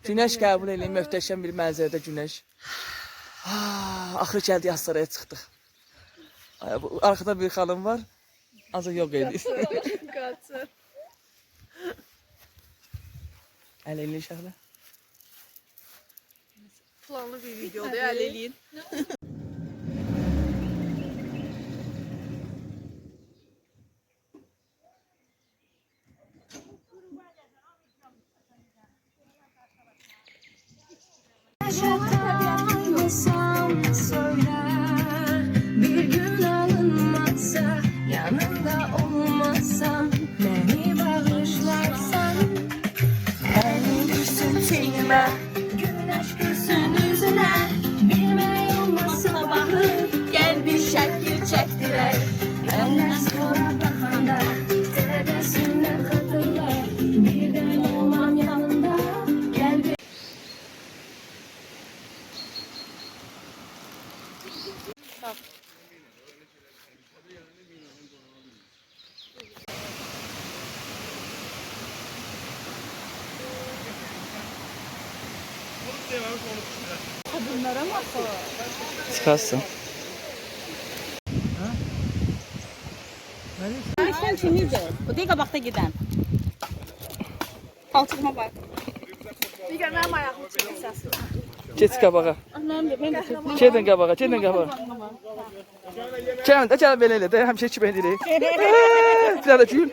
Güneş qəbul edin, möhtəşəm bir mənzərədə güneş. Axır gəldi Astaraya çıxdıq. Arkada bir xanım var, ancaq yox idi. Qaçır. Əl elini şəhlə. Planlı bir videoda əl eləyin. Bir gün alınmazsa, yanında olmazsam, beni bağışlarsan, ben düşsün tenime, güneş gülsün yüzüne, bilmeyen nasıl bakır, gel bir şekil çektirek, benden sonra bakanda, tebessümle hatırla, birden olmam yanında, gel bir... Kadınlara mı? Çıxarsın. Sen Çinlidir. Bu değil qabaqda gedən. Alçıqma bak. Bir gün mənim ayağımı çəkəcəksən. Geç qabağa. Ben de çok. Gedin qabağa, gedin qabağa. Gəl belə elə də, həmişə kimi edirik. Bir dənə gül.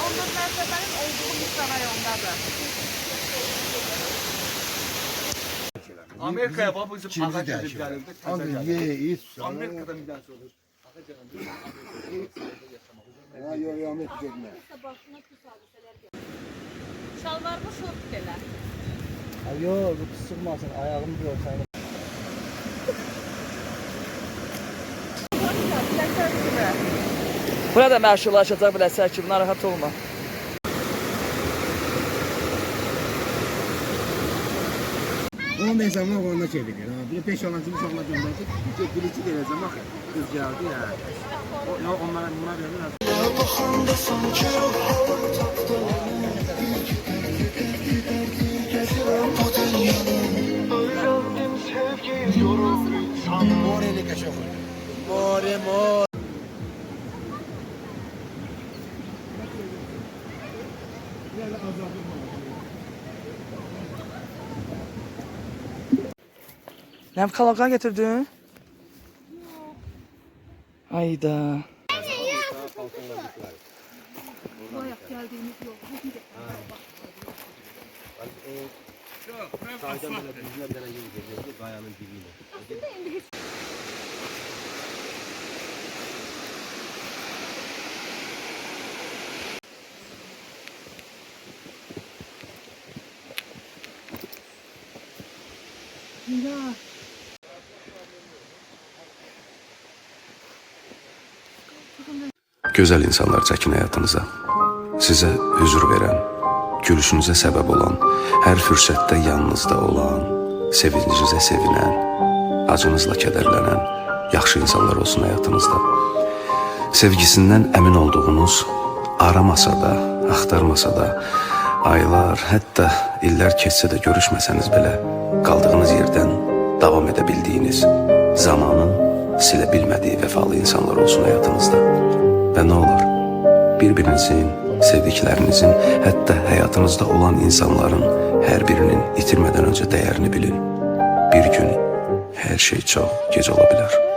Ondan mərtəbənin olduğu Hüsran rayondadır. Amerika'ya bak bizim Çinli Ağacı'da de bir şey. tane. Abi ye iç. Amerika'da bir tane olur. Ha yo yo Ahmet çekme. Şalvarlı şort belə. Yo, bu sıxmasın, ayağımı görsən. Burada məşhurlaşacaq bir əsər kimi, narahat olma. O mezamlar ona çevirir. Ha. Bir de 5 olan kimi uşaqlar göndərdik. Birisi verəcəm axı. Qız gəldi ya. Onlara buna verir. Moreli kaşık. More. Nəm kalaqa getirdin? Ayda. Gözəl insanlar çəkin həyatınıza. Sizə hüzur verən, gülüşünüzə səbəb olan, hər fürsətdə yanınızda olan, sevincinizə sevinən, acınızla kədərlənən, yaxşı insanlar olsun həyatınızda. Sevgisindən əmin olduğunuz, aramasa da, axtarmasa da, aylar, hətta illər keçsə də görüşməsəniz belə, qaldığınız yerdən davam edə bildiyiniz, zamanın silə bilmədiyi vəfalı insanlar olsun həyatınızda. Və nə olar, bir-birinizin, sevdiklərinizin, hətta həyatınızda olan insanların hər birinin itirmədən öncə dəyərini bilin. Bir gün hər şey çox gec ola bilər.